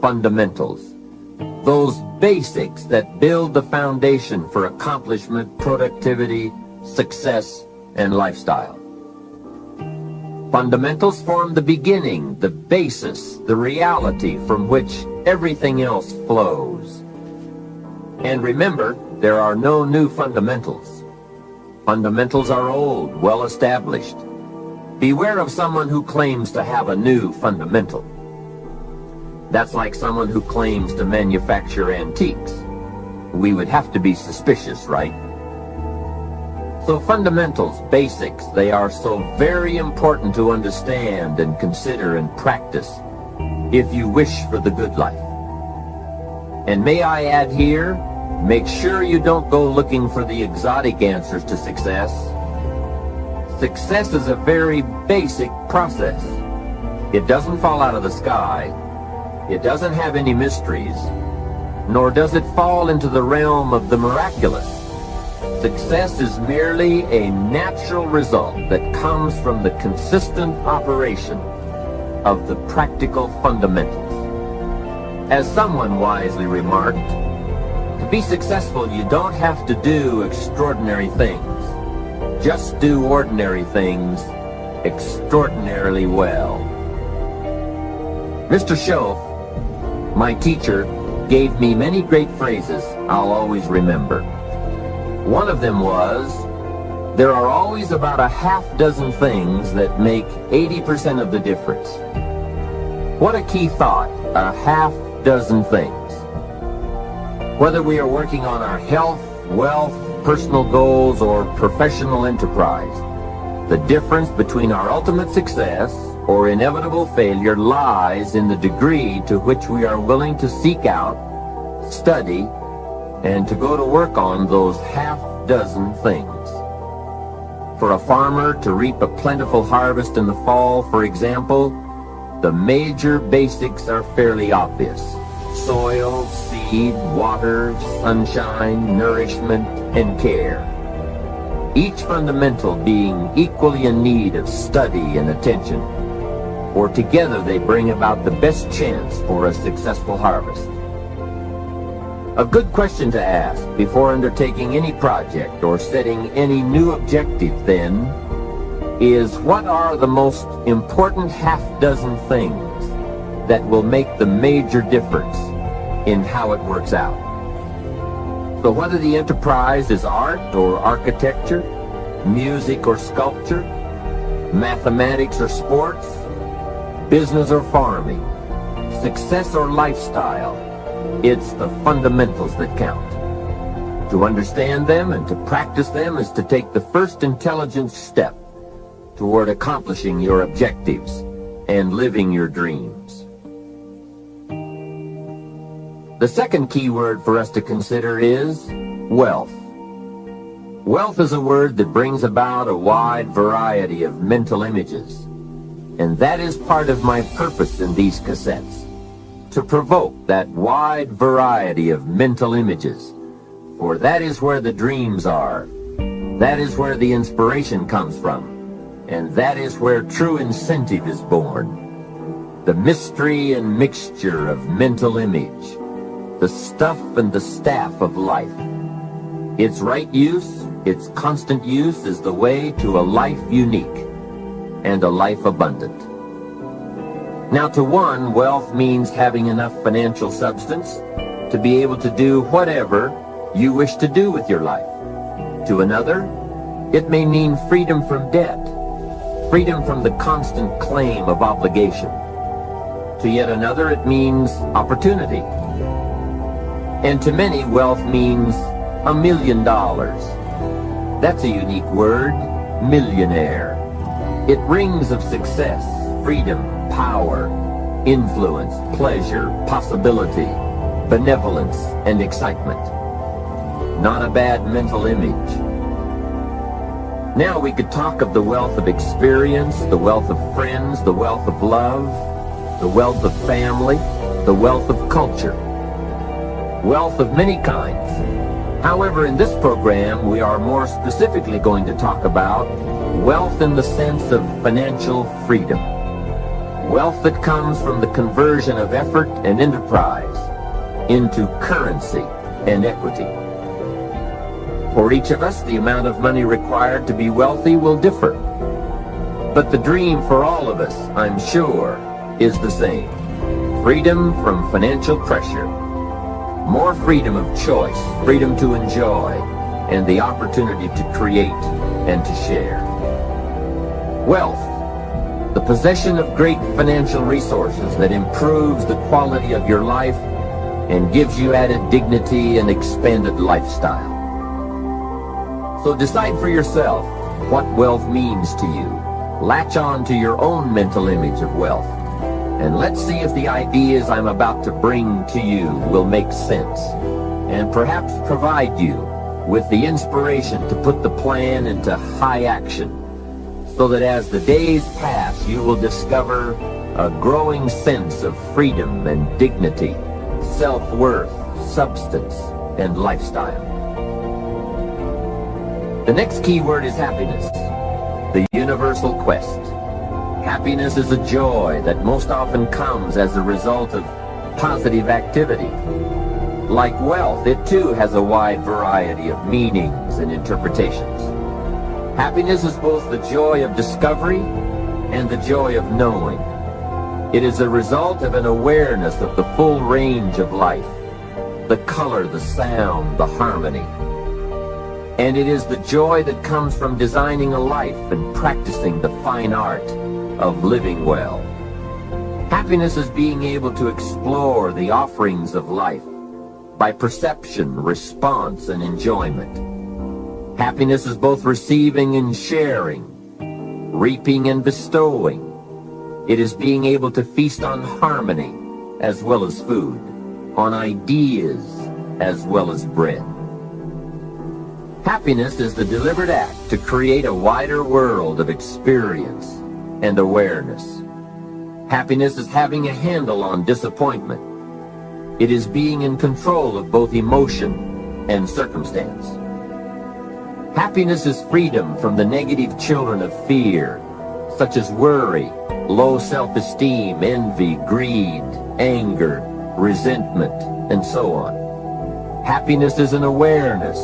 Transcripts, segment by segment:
fundamentals. Those basics that build the foundation for accomplishment, productivity, success, and lifestyle. Fundamentals form the beginning, the basis, the reality from which everything else flows. And remember, there are no new fundamentals. Fundamentals are old, well established. Beware of someone who claims to have a new fundamental. That's like someone who claims to manufacture antiques. We would have to be suspicious, right? So fundamentals, basics, they are so very important to understand and consider and practice if you wish for the good life. And may I add here, make sure you don't go looking for the exotic answers to success. Success is a very basic process. It doesn't fall out of the sky. It doesn't have any mysteries, nor does it fall into the realm of the miraculous. Success is merely a natural result that comes from the consistent operation of the practical fundamentals. As someone wisely remarked, to be successful, you don't have to do extraordinary things. Just do ordinary things extraordinarily well. Mr. Schoaf, my teacher, gave me many great phrases I'll always remember. One of them was, there are always about a half dozen things that make 80% of the difference. What a key thought, a half dozen things. Whether we are working on our health, wealth, personal goals, or professional enterprise, the difference between our ultimate success or inevitable failure lies in the degree to which we are willing to seek out, study, and to go to work on those half dozen things. For a farmer to reap a plentiful harvest in the fall, for example, the major basics are fairly obvious. Soil, seed, water, sunshine, nourishment, and care. Each fundamental being equally in need of study and attention, for together they bring about the best chance for a successful harvest. A good question to ask before undertaking any project or setting any new objective, then, is what are the most important half dozen things that will make the major difference in how it works out? So whether the enterprise is art or architecture, music or sculpture, mathematics or sports, business or farming, success or lifestyle, it's the fundamentals that count. To understand them and to practice them is to take the first intelligent step toward accomplishing your objectives and living your dreams. The second key word for us to consider is wealth. Wealth is a word that brings about a wide variety of mental images, and that is part of my purpose in these cassettes, to provoke that wide variety of mental images, for that is where the dreams are, that is where the inspiration comes from, and that is where true incentive is born. The mystery and mixture of mental image, the stuff and the staff of life. Its right use, its constant use is the way to a life unique and a life abundant. Now, to one, wealth means having enough financial substance to be able to do whatever you wish to do with your life. To another, it may mean freedom from debt, freedom from the constant claim of obligation. To yet another, it means opportunity. And to many, wealth means $1 million. That's a unique word, millionaire. It rings of success, freedom, power, influence, pleasure, possibility, benevolence, and excitement. Not a bad mental image. Now we could talk of the wealth of experience, the wealth of friends, the wealth of love, the wealth of family, the wealth of culture. Wealth of many kinds. However, in this program, we are more specifically going to talk about wealth in the sense of financial freedom. wealth that comes from the conversion of effort and enterprise into currency and equity. For each of us, the amount of money required to be wealthy will differ. But the dream for all of us, I'm sure, is the same. Freedom from financial pressure. More freedom of choice, freedom to enjoy, and the opportunity to create and to share. Wealth, the possession of great financial resources that improves the quality of your life and gives you added dignity and expanded lifestyle. So decide for yourself what wealth means to you. Latch on to your own mental image of wealth, and let's see if the ideas I'm about to bring to you will make sense, and perhaps provide you with the inspiration to put the plan into high action, so that as the days pass, you will discover a growing sense of freedom and dignity, self-worth, substance, and lifestyle. The next key word is happiness, the universal quest. Happiness is a joy that most often comes as a result of positive activity. Like wealth, it too has a wide variety of meanings and interpretations. Happiness is both the joy of discovery and the joy of knowing. It is a result of an awareness of the full range of life, the color, the sound, the harmony. And it is the joy that comes from designing a life and practicing the fine art of living well. Happiness is being able to explore the offerings of life by perception, response, and enjoyment. Happiness is both receiving and sharing, reaping and bestowing. It is being able to feast on harmony as well as food, on ideas as well as bread. Happiness is the deliberate act to create a wider world of experience and awareness. Happiness is having a handle on disappointment. It is being in control of both emotion and circumstance. Happiness is freedom from the negative children of fear, such as worry, low self-esteem, envy, greed, anger, resentment, and so on. Happiness is an awareness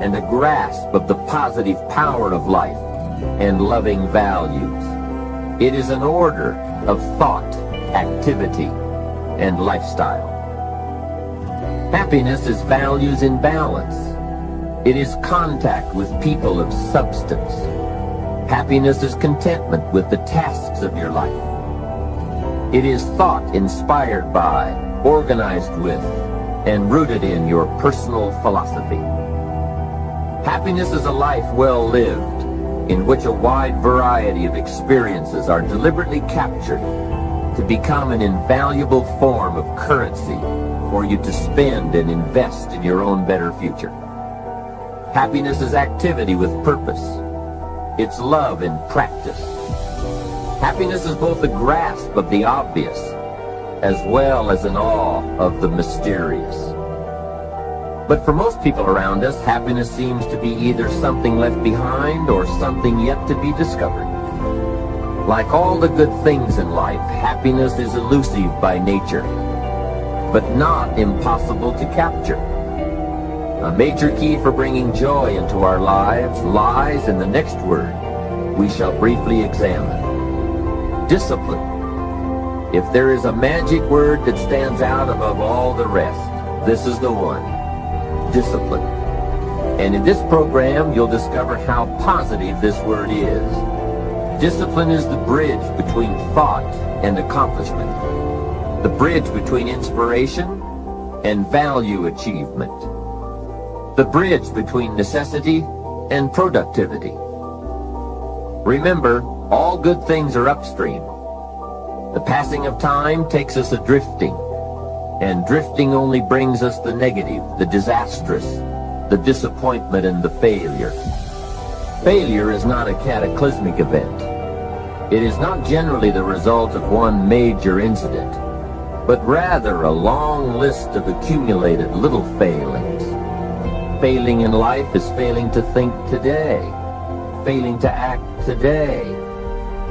and a grasp of the positive power of life and loving values. It is an order of thought, activity, and lifestyle. Happiness is values in balance. It is contact with people of substance. Happiness is contentment with the tasks of your life. It is thought inspired by, organized with, and rooted in your personal philosophy. Happiness is a life well lived, in which a wide variety of experiences are deliberately captured to become an invaluable form of currency for you to spend and invest in your own better future. Happiness is activity with purpose. It's love in practice. Happiness is both a grasp of the obvious as well as an awe of the mysterious. But for most people around us, happiness seems to be either something left behind or something yet to be discovered. Like all the good things in life, happiness is elusive by nature, but not impossible to capture. A major key for bringing joy into our lives lies in the next word we shall briefly examine: discipline. If there is a magic word that stands out above all the rest, this is the one: discipline. And in this program, you'll discover how positive this word is. Discipline is the bridge between thought and accomplishment, the bridge between inspiration and value achievement, the bridge between necessity and productivity. Remember, all good things are upstream. The passing of time takes us a-drifting, and drifting only brings us the negative, the disastrous, the disappointment, and the failure. Failure is not a cataclysmic event. It is not generally the result of one major incident, but rather a long list of accumulated little failings. Failing in life is failing to think today, failing to act today,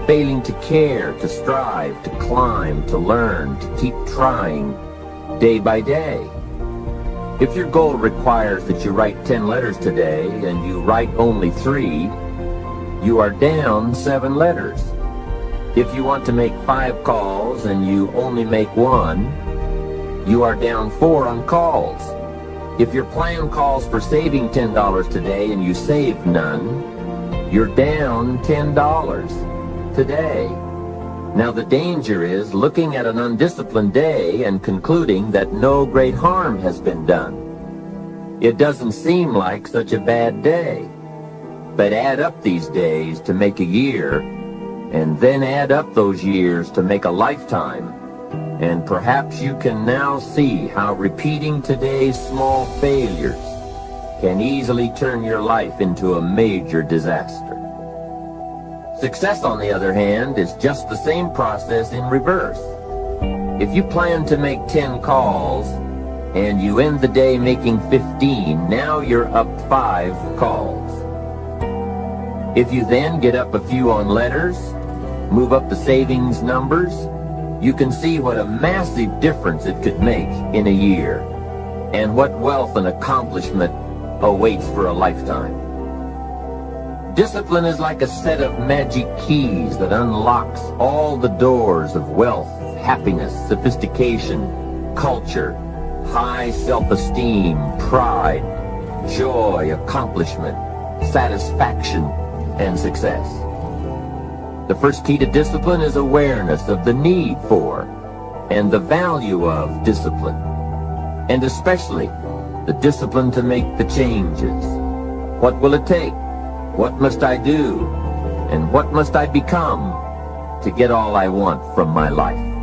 failing to care, to strive, to climb, to learn, to keep trying, day by day. If your goal requires that you write 10 letters today and you write only 3, you are down 7 letters. If you want to make 5 calls and you only make 1, you are down 4 on calls. If your plan calls for saving $10 today and you save none, you're down $10 today. Now the danger is looking at an undisciplined day and concluding that no great harm has been done. It doesn't seem like such a bad day. But add up these days to make a year, and then add up those years to make a lifetime, and perhaps you can now see how repeating today's small failures can easily turn your life into a major disaster. Success, on the other hand, is just the same process in reverse. If you plan to make 10 calls and you end the day making 15, now you're up 5 calls. If you then get up a few on letters, move up the savings numbers, you can see what a massive difference it could make in a year, and what wealth and accomplishment awaits for a lifetime. Discipline is like a set of magic keys that unlocks all the doors of wealth, happiness, sophistication, culture, high self-esteem, pride, joy, accomplishment, satisfaction, and success. The first key to discipline is awareness of the need for and the value of discipline, and especially the discipline to make the changes. What will it take? What must I do? And what must I become to get all I want from my life?